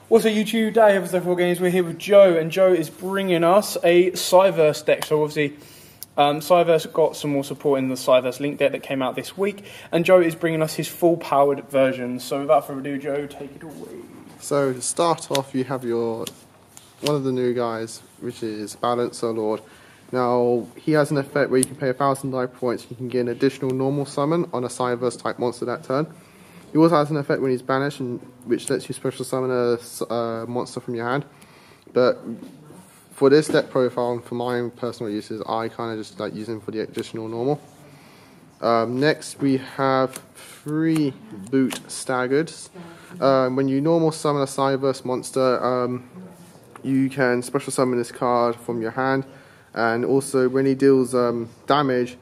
What's up YouTube, Day of the Wargames. We're here with Joe, and Joe is bringing us a Cyberse deck. So obviously Cyberse got some more support in the Cyberse Link deck that came out this week, and Joe is bringing us his full powered version. So without further ado, Joe, take it away. So to start off, you have one of the new guys, which is Balancer Lord. Now he has an effect where you can pay 1,000 life points, you can get an additional normal summon on a Cyberse type monster that turn. He also has an effect when he's banished, which lets you special summon a monster from your hand. But for this deck profile and for my personal uses, I kind of just like using him for the additional normal. Next we have 3 boot staggered. When you normal summon a Cyberse monster, you can special summon this card from your hand, and also when he deals damage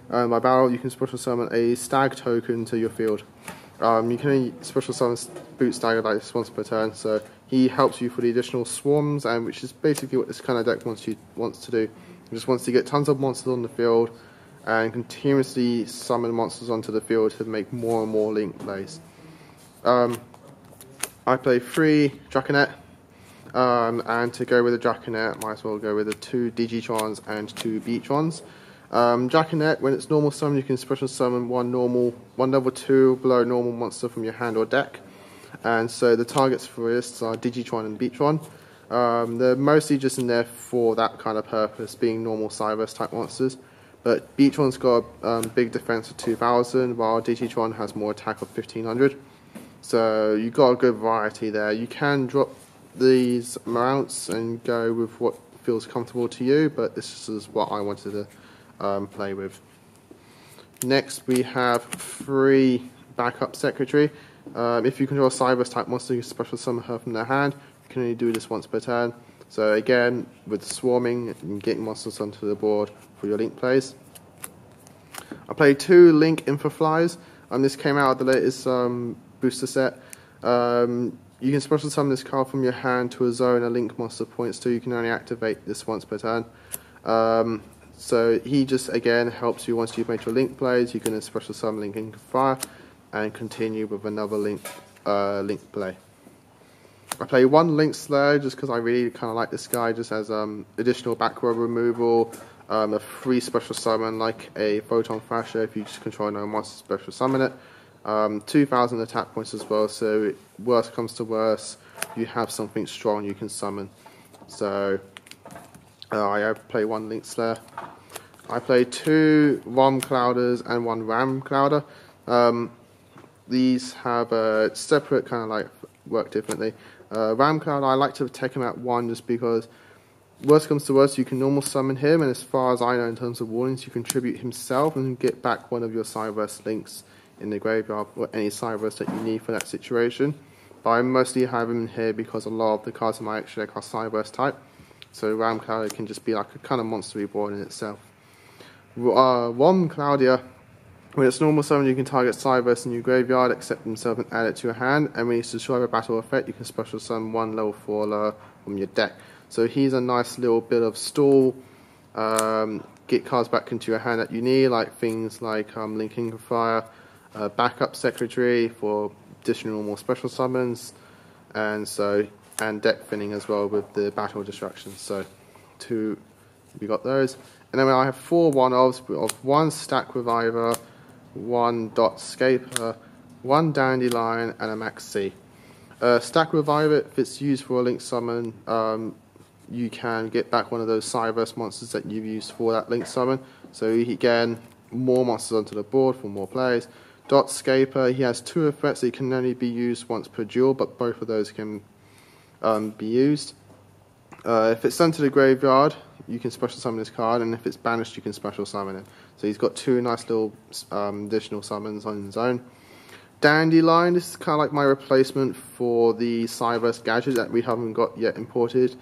by battle, you can special summon a stag token to your field. You can only special summon boot stagger like this once per turn, so he helps you for the additional swarms, and which is basically what this kind of deck wants to do. It just wants to get tons of monsters on the field and continuously summon monsters onto the field to make more and more link plays. I play 3 Draconet, and to go with the Draconet, might as well go with the 2 Digitrons and 2 Beatrons. Draconet, when it's normal summon, you can special summon one level 2 below normal monster from your hand or deck. And so the targets for this are Digitron and Beatron. They're mostly just in there for that kind of purpose, being normal Cyberse type monsters. But Beatron's got big defense of 2,000, while Digitron has more attack of 1,500. So you've got a good variety there. You can drop these amounts and go with what feels comfortable to you, but this is what I wanted to play with. Next we have 3 backup secretary. If you control a Cyberse type monster, you can special summon her from their hand. You can only do this once per turn. So again, with swarming and getting monsters onto the board for your link plays. I played 2 Link Infoflies. This came out of the latest booster set. You can special summon this card from your hand to a zone a link monster points to. You can only activate this once per turn. So he just again helps you once you've made your link plays. You can special summon Link Infofire and continue with another link play. I play 1 Link Slayer just because I really kind of like this guy. Just as additional back row removal, a free special summon like a Photon Thrasher if you just control no monster, special summon it. 2,000 attack points as well, so worst comes to worst, you have something strong you can summon. So I play 1 Link Slayer. I play 2 Rom Clouders and 1 Ram Clouder. These have a separate kind of like work differently. Ram Clouder, I like to take him at 1 just because worst comes to worst, you can normal summon him, and as far as I know in terms of warnings, you contribute himself and get back one of your Cyberse links in the graveyard or any Cyberse that you need for that situation. But I mostly have him here because a lot of the cards in my extra deck are Cyberse type. So Ram Clouder can just be like a kind of monster reborn in itself. Rom Claudia, when it's normal summon, you can target Cyberse in your graveyard, accept himself and add it to your hand, and when he's destroyed a battle effect, you can special summon 1 level 4 lower from your deck. So he's a nice little bit of stall, get cards back into your hand that you need, like things like Link Infofire, backup secretary for additional more special summons, and deck thinning as well with the battle distractions. So we got those, and then I have 4 one-offs of 1 Stack Reviver, 1 Dot Scaper, 1 Dandelion, and a Max C. Stack Reviver, if it's used for a link summon, you can get back one of those Cyberse monsters that you've used for that link summon. So again, more monsters onto the board for more plays. Dot Scaper, he has 2 effects that can only be used once per duel, but both of those can be used. If it's sent to the graveyard, you can special summon this card, and if it's banished, you can special summon it. So he's got 2 nice little additional summons on his own. Dandelion, this is kind of like my replacement for the Cyberse gadget that we haven't got yet imported,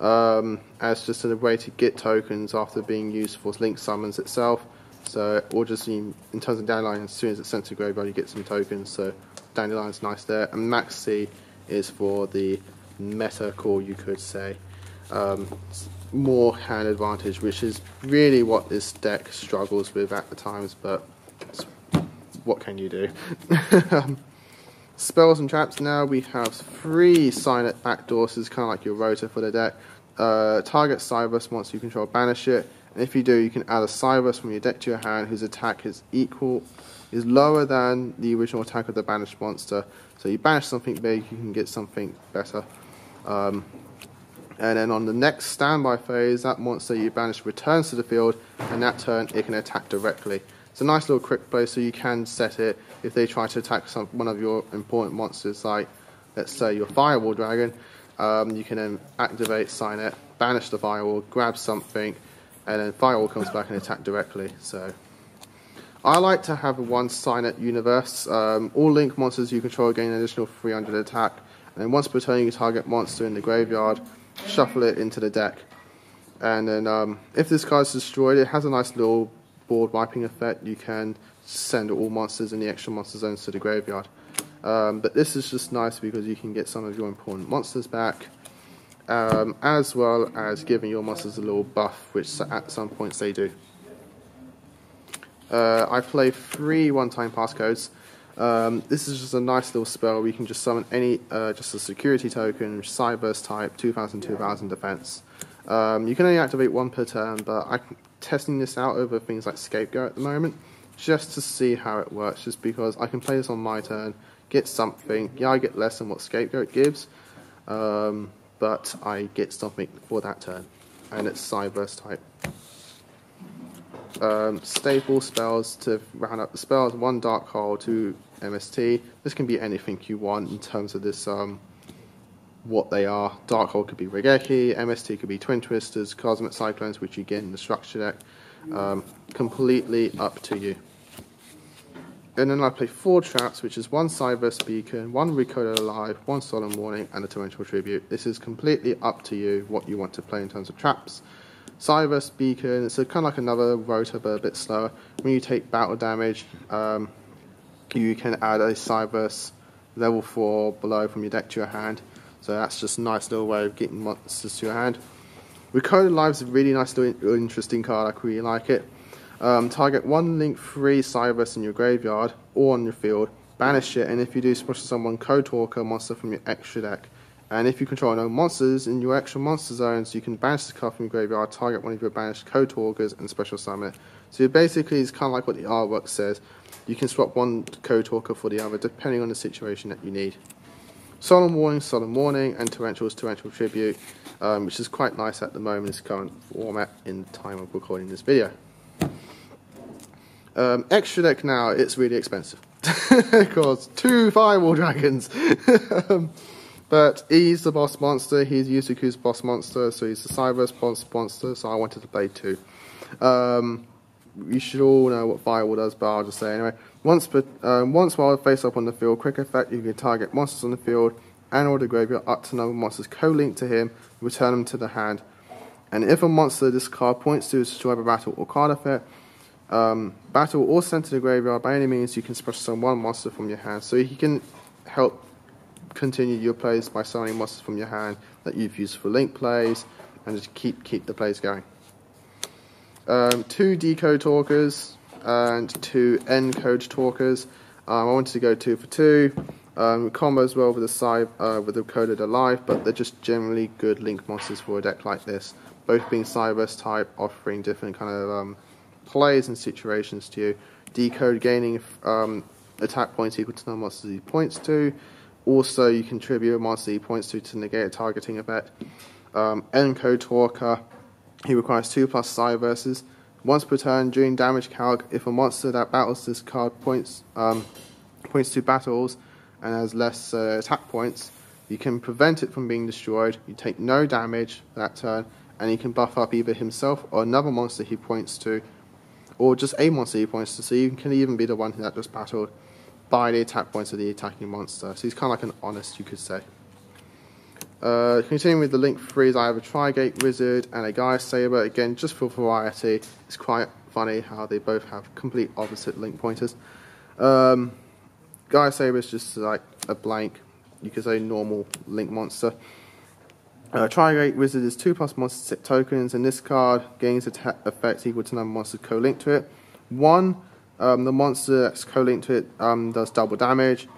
as just a way to get tokens after being used for link summons itself. So, or just in terms of Dandelion, as soon as it's sent to graveyard, you get some tokens. So Dandelion's nice there. And Max C is for the meta core, you could say. More hand advantage, which is really what this deck struggles with at the times, but what can you do? Spells and traps now, we have 3 Signet backdoors, this is kind of like your rotor for the deck. Target Cyberse monster you control, banish it, and if you do, you can add a Cyberse from your deck to your hand whose attack is lower than the original attack of the banished monster. So you banish something big, you can get something better. And then on the next standby phase, that monster you banish returns to the field, and that turn it can attack directly. It's a nice little quick play, so you can set it if they try to attack one of your important monsters, like let's say your Firewall Dragon. You can then activate Signet, banish the Firewall, grab something, and then Firewall comes back and attack directly. So I like to have a 1 Signet universe. All link monsters you control gain an additional 300 attack, and then once per turn you can target monster in the graveyard, shuffle it into the deck, and then if this card is destroyed, it has a nice little board wiping effect. You can send all monsters in the extra monster zones to the graveyard. But this is just nice because you can get some of your important monsters back, as well as giving your monsters a little buff, which at some points they do. I play 3 one-time passcodes. This is just a nice little spell where you can just summon any, just a security token, Cyberse type, 2000 defense. You can only activate 1 per turn, but I'm testing this out over things like Scapegoat at the moment, just to see how it works, just because I can play this on my turn, get something. Yeah, I get less than what Scapegoat gives, but I get something for that turn, and it's Cyberse type. Staple spells to round up the spells: 1 Dark Hole, 2 MST. This can be anything you want in terms of this, what they are. Dark Hole could be Regeki, MST could be Twin Twisters, Cosmic Cyclones, which you get in the structure deck. Completely up to you. And then I play 4 traps, which is 1 Cyberse Beacon, 1 Recoded Alive, 1 Solemn Warning, and a Torrential Tribute. This is completely up to you what you want to play in terms of traps. Cyberse Beacon, it's kind of like another rotor, but a bit slower. When you take battle damage, you can add a Cyberse level 4 below from your deck to your hand. So that's just a nice little way of getting monsters to your hand. Recoded Alive is a really nice little interesting card, I really like it. Target 1 link 3 Cyberse in your graveyard or on your field, banish it, and if you do, special summon Code Talker monster from your extra deck. And if you control no monsters in your extra monster zones, you can banish the card from your graveyard, target one of your banished Code Talkers, and special summon it. So basically, it's kind of like what the artwork says. You can swap 1 Code Talker for the other, depending on the situation that you need. Solemn Warning, and Torrential Tribute, which is quite nice at the moment in its current format in the time of recording this video. Extra deck now, it's really expensive. It costs 2 Firewall Dragons. But he's the boss monster, he's Yuzuku's boss monster, so he's the Cyberse boss monster, so I wanted to play 2. You should all know what Firewall does, but I'll just say anyway. Once while face up on the field, quick effect, you can target monsters on the field and or the graveyard up to number of monsters co-linked to him, return them to the hand. And if a monster this card points to is destroyed by battle or card effect, battle or sent to the graveyard, by any means you can special summon 1 monster from your hand. So he can help continue your plays by summoning monsters from your hand that you've used for link plays, and just keep the plays going. 2 Decode Talkers and 2 Encode Talkers. I wanted to go 2 for 2. Combo as well with the Coded Alive, but they're just generally good link monsters for a deck like this. Both being Cyberse type, offering different kind of plays and situations to you. Decode gaining attack points equal to the monsters he points to. Also, you can tribute a monster he points to negate a targeting effect. Encode Talker, he requires 2+ Cyberses. Once per turn, during damage calc, if a monster that battles this card points to battles and has less attack points, you can prevent it from being destroyed. You take no damage that turn, and he can buff up either himself or another monster he points to, or just a monster he points to, so you can even be the one that just battled by the attack points of the attacking monster. So he's kind of like an honest, you could say. Continuing with the link 3s, I have a Trigate Wizard and a Gaia Saber. Again, just for variety. It's quite funny how they both have complete opposite link pointers. Gaia Saber is just like a blank, you could say normal link monster. Trigate Wizard is 2+ monster tokens, and this card gains attack effects equal to number of monsters co-linked to it. 1, the monster that's co-linked to it does double damage.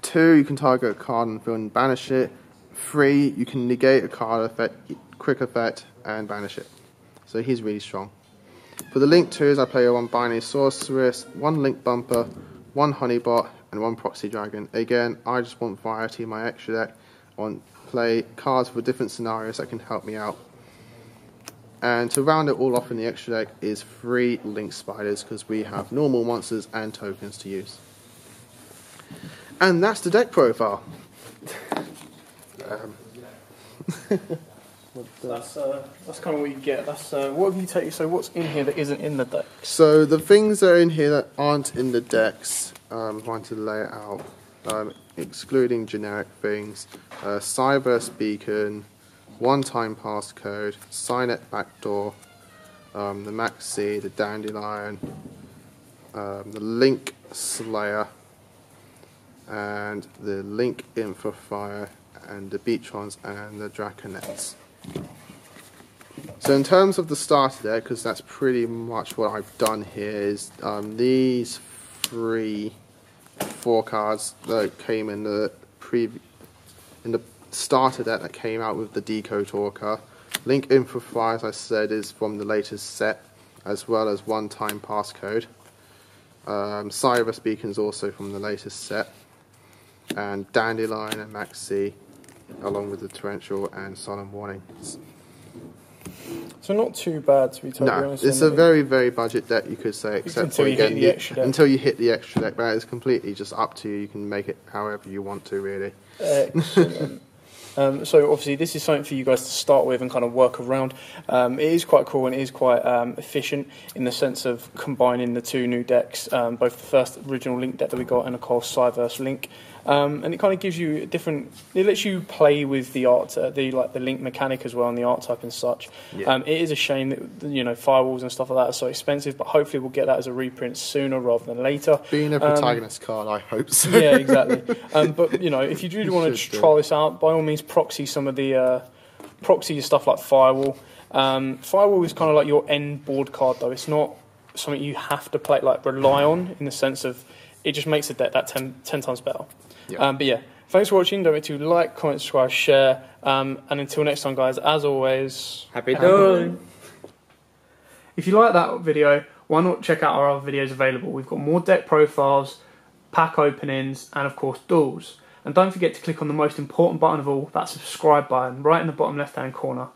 2, you can target a card and fill and banish it. 3, you can negate a card effect, quick effect, and banish it. So he's really strong. For the Link 2s, I play 1 Binary Sorceress, 1 Link Bumper, 1 Honeybot, and 1 Proxy Dragon. Again, I just want variety in my extra deck. I want to play cards for different scenarios that can help me out. And to round it all off in the extra deck is 3 Link Spiders, because we have normal monsters and tokens to use. And that's the deck profile. That's kind of what you get. That's what have you taken? So what's in here that isn't in the deck? So the things that are in here that aren't in the decks, I'm going to lay it out, excluding generic things. Cyberse Beacon, 1-time passcode, Signet Backdoor, the Maxi, the Dandelion, the Link Slayer, and the Link Infrafire, and the Beatrons and the Draconets. So in terms of the starter deck, because that's pretty much what I've done here, is these 4 cards that came in the starter deck that came out with the Deco Talker. Link Infrafire, as I said, is from the latest set, as well as 1-time passcode. Cyberse Beacon is also from the latest set, and Dandelion and Maxi, along with the Torrential and Solemn Warnings. So not too bad, to be totally honest. It's a very, very budget deck, you could say, except until for you hit the extra deck. Until you hit the extra deck, but it's completely just up to you. You can make it however you want to, really. Excellent. So obviously this is something for you guys to start with and kind of work around. It is quite cool and it is quite efficient in the sense of combining the 2 new decks, both the first original Link deck that we got and of course Cyberse Link. And it kind of gives you different. It lets you play with the art, the Link mechanic as well, and the art type and such. Yeah. It is a shame that firewalls and stuff like that are so expensive, but hopefully we'll get that as a reprint sooner rather than later. Being a protagonist card, I hope so. Yeah, exactly. But if you do want to try this out, by all means, proxy some of the proxy stuff like firewall. Firewall is kind of like your end board card, though. It's not something you have to play rely on in the sense of it just makes the deck that 10 times better. Yeah. But yeah, thanks for watching. Don't forget to like, comment, subscribe, share. And until next time, guys, as always, Happy Dueling. If you like that video, why not check out our other videos available? We've got more deck profiles, pack openings, and of course, duels. And don't forget to click on the most important button of all, that subscribe button, right in the bottom left-hand corner.